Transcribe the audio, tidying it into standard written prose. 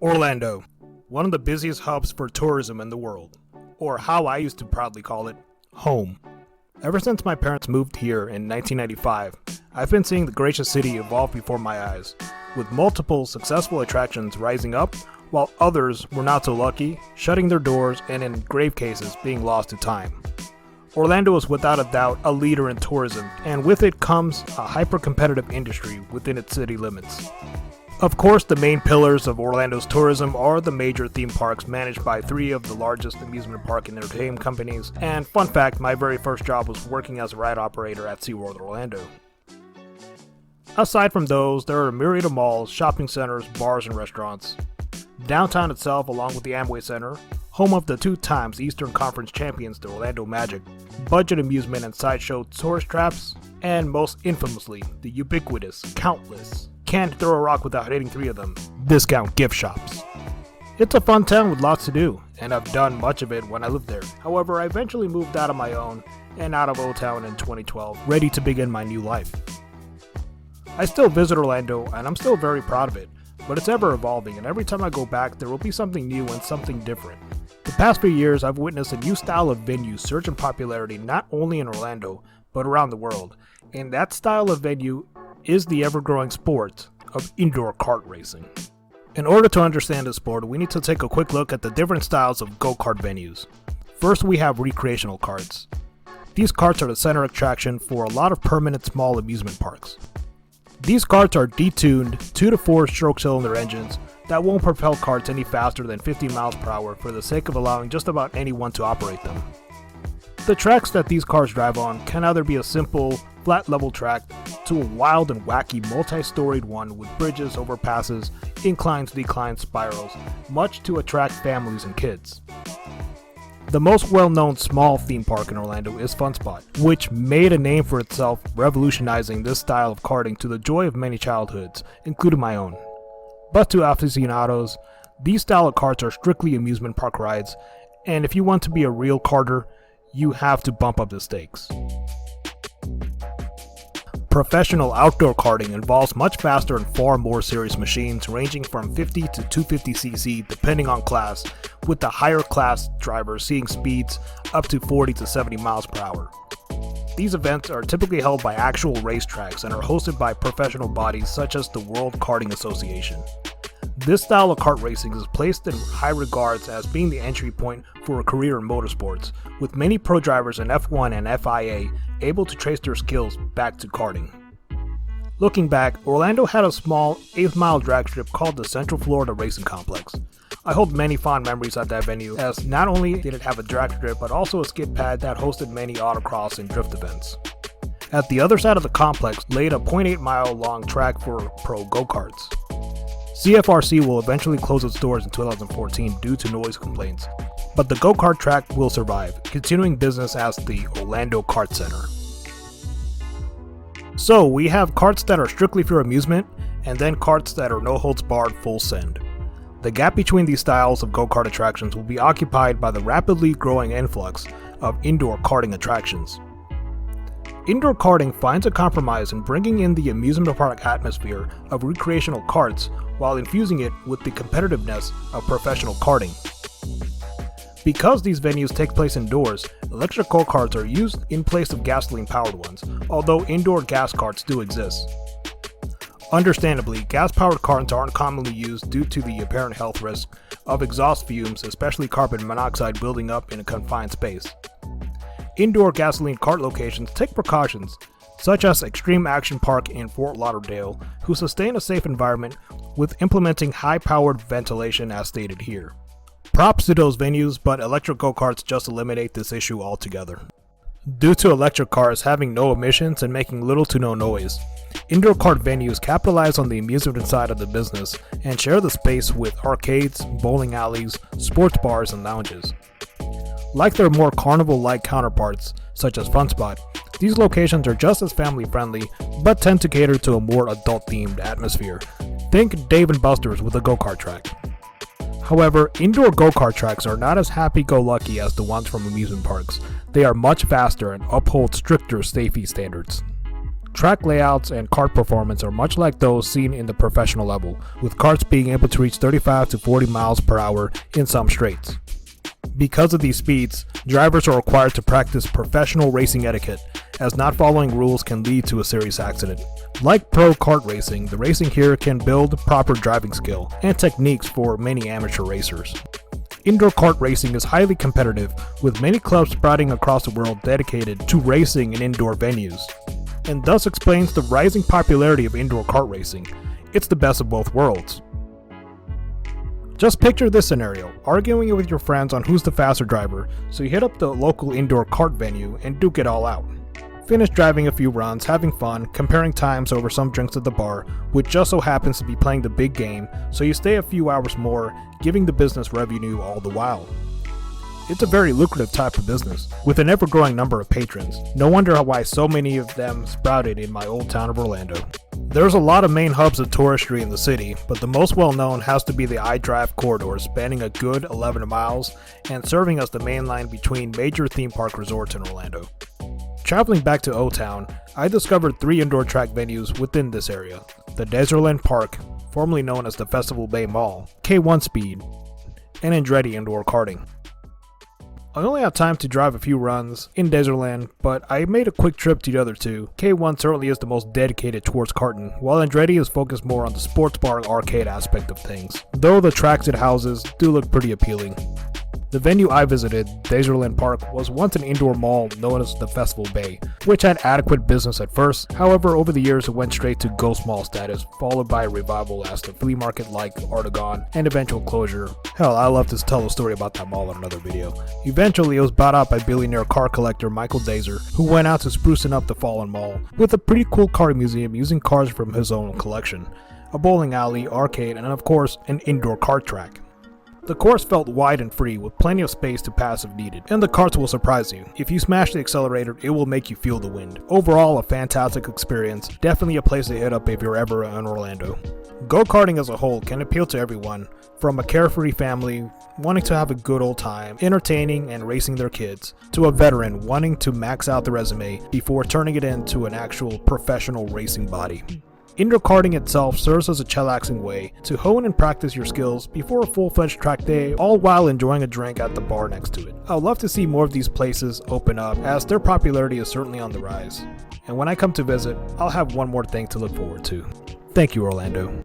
Orlando, one of the busiest hubs for tourism in the world, or how I used to proudly call it, home. Ever since my parents moved here in 1995, I've been seeing the gracious city evolve before my eyes, with multiple successful attractions rising up, while others were not so lucky, shutting their doors and in grave cases being lost to time. Orlando is without a doubt a leader in tourism, and with it comes a hyper-competitive industry within its city limits. Of course, the main pillars of Orlando's tourism are the major theme parks managed by three of the largest amusement park and entertainment companies, and fun fact, my very first job was working as a ride operator at SeaWorld Orlando. Aside from those, there are a myriad of malls, shopping centers, bars, and restaurants. Downtown itself, along with the Amway Center, home of the 2-time Eastern Conference champions, the Orlando Magic, budget amusement and sideshow tourist traps, and most infamously, the ubiquitous, countless, can't throw a rock without hitting 3 of them, discount gift shops. It's a fun town with lots to do, and I've done much of it when I lived there. However, I eventually moved out on my own and out of Old Town in 2012, ready to begin my new life. I still visit Orlando, and I'm still very proud of it, but it's ever evolving, and every time I go back, there will be something new and something different. The past few years, I've witnessed a new style of venue surge in popularity not only in Orlando, but around the world, and that style of venue is the ever-growing sport of indoor kart racing. In order to understand this sport, we need to take a quick look at the different styles of go-kart venues. First, we have recreational karts. These karts are the center attraction for a lot of permanent small amusement parks. These karts are detuned 2 to 4 stroke cylinder engines that won't propel karts any faster than 50 miles per hour for the sake of allowing just about anyone to operate them. The tracks that these cars drive on can either be a simple, flat level track to a wild and wacky multi-storied one with bridges, overpasses, inclines, declines, spirals, much to attract families and kids. The most well-known small theme park in Orlando is Fun Spot, which made a name for itself revolutionizing this style of karting to the joy of many childhoods, including my own. But to aficionados, these style of karts are strictly amusement park rides, and if you want to be a real karter, you have to bump up the stakes. Professional outdoor karting involves much faster and far more serious machines ranging from 50 to 250cc depending on class, with the higher class drivers seeing speeds up to 40 to 70 miles per hour. These events are typically held by actual racetracks and are hosted by professional bodies such as the World Karting Association. This style of kart racing is placed in high regards as being the entry point for a career in motorsports, with many pro drivers in F1 and FIA able to trace their skills back to karting. Looking back, Orlando had a small 8-mile drag strip called the Central Florida Racing Complex. I hold many fond memories at that venue, as not only did it have a drag strip but also a skid pad that hosted many autocross and drift events. At the other side of the complex laid a 0.8-mile long track for pro go-karts. CFRC will eventually close its doors in 2014 due to noise complaints, but the go-kart track will survive, continuing business as the Orlando Kart Center. So we have karts that are strictly for amusement, and then karts that are no-holds-barred full send. The gap between these styles of go-kart attractions will be occupied by the rapidly growing influx of indoor karting attractions. Indoor karting finds a compromise in bringing in the amusement park atmosphere of recreational karts while infusing it with the competitiveness of professional karting. Because these venues take place indoors, electric go-karts are used in place of gasoline-powered ones, although indoor gas karts do exist. Understandably, gas-powered karts aren't commonly used due to the apparent health risk of exhaust fumes, especially carbon monoxide building up in a confined space. Indoor gasoline kart locations take precautions, such as Extreme Action Park in Fort Lauderdale, who sustain a safe environment with implementing high-powered ventilation as stated here. Props to those venues, but electric go-karts just eliminate this issue altogether. Due to electric cars having no emissions and making little to no noise, indoor kart venues capitalize on the amusement side of the business and share the space with arcades, bowling alleys, sports bars, and lounges. Like their more carnival-like counterparts, such as Fun Spot, these locations are just as family-friendly, but tend to cater to a more adult-themed atmosphere. Think Dave & Buster's with a go-kart track. However, indoor go-kart tracks are not as happy-go-lucky as the ones from amusement parks. They are much faster and uphold stricter safety standards. Track layouts and kart performance are much like those seen in the professional level, with karts being able to reach 35 to 40 miles per hour in some straights. Because of these speeds, drivers are required to practice professional racing etiquette, as not following rules can lead to a serious accident. Like pro kart racing, the racing here can build proper driving skill and techniques for many amateur racers. Indoor kart racing is highly competitive, with many clubs sprouting across the world dedicated to racing in indoor venues, and thus explains the rising popularity of indoor kart racing. It's the best of both worlds. Just picture this scenario, arguing with your friends on who's the faster driver, so you hit up the local indoor kart venue and duke it all out. Finish driving a few runs, having fun, comparing times over some drinks at the bar, which just so happens to be playing the big game, so you stay a few hours more, giving the business revenue all the while. It's a very lucrative type of business, with an ever-growing number of patrons. No wonder why so many of them sprouted in my old town of Orlando. There's a lot of main hubs of touristry in the city, but the most well-known has to be the I-Drive corridor, spanning a good 11 miles and serving as the main line between major theme park resorts in Orlando. Traveling back to O-Town, I discovered 3 indoor track venues within this area: the Desertland Park, formerly known as the Festival Bay Mall, K1 Speed, and Andretti Indoor Karting. I only had time to drive a few runs in Desertland, but I made a quick trip to the other two. K1 certainly is the most dedicated towards karting, while Andretti is focused more on the sports bar arcade aspect of things, though the tracks it houses do look pretty appealing. The venue I visited, Desertland Park, was once an indoor mall known as the Festival Bay, which had adequate business at first. However, over the years it went straight to ghost mall status, followed by a revival as the flea market like Artagon, and eventual closure. Hell, I'd love to tell a story about that mall in another video. Eventually it was bought out by billionaire car collector Michael Dazer, who went out to sprucing up the fallen mall, with a pretty cool car museum using cars from his own collection, a bowling alley, arcade, and of course an indoor kart track. The course felt wide and free, with plenty of space to pass if needed, and the karts will surprise you. If you smash the accelerator, it will make you feel the wind. Overall, a fantastic experience, definitely a place to hit up if you're ever in Orlando. Go-karting as a whole can appeal to everyone, from a carefree family wanting to have a good old time, entertaining and racing their kids, to a veteran wanting to max out the resume before turning it into an actual professional racing body. Indoor karting itself serves as a chillaxing way to hone and practice your skills before a full-fledged track day, all while enjoying a drink at the bar next to it. I would love to see more of these places open up, as their popularity is certainly on the rise. And when I come to visit, I'll have one more thing to look forward to. Thank you, Orlando.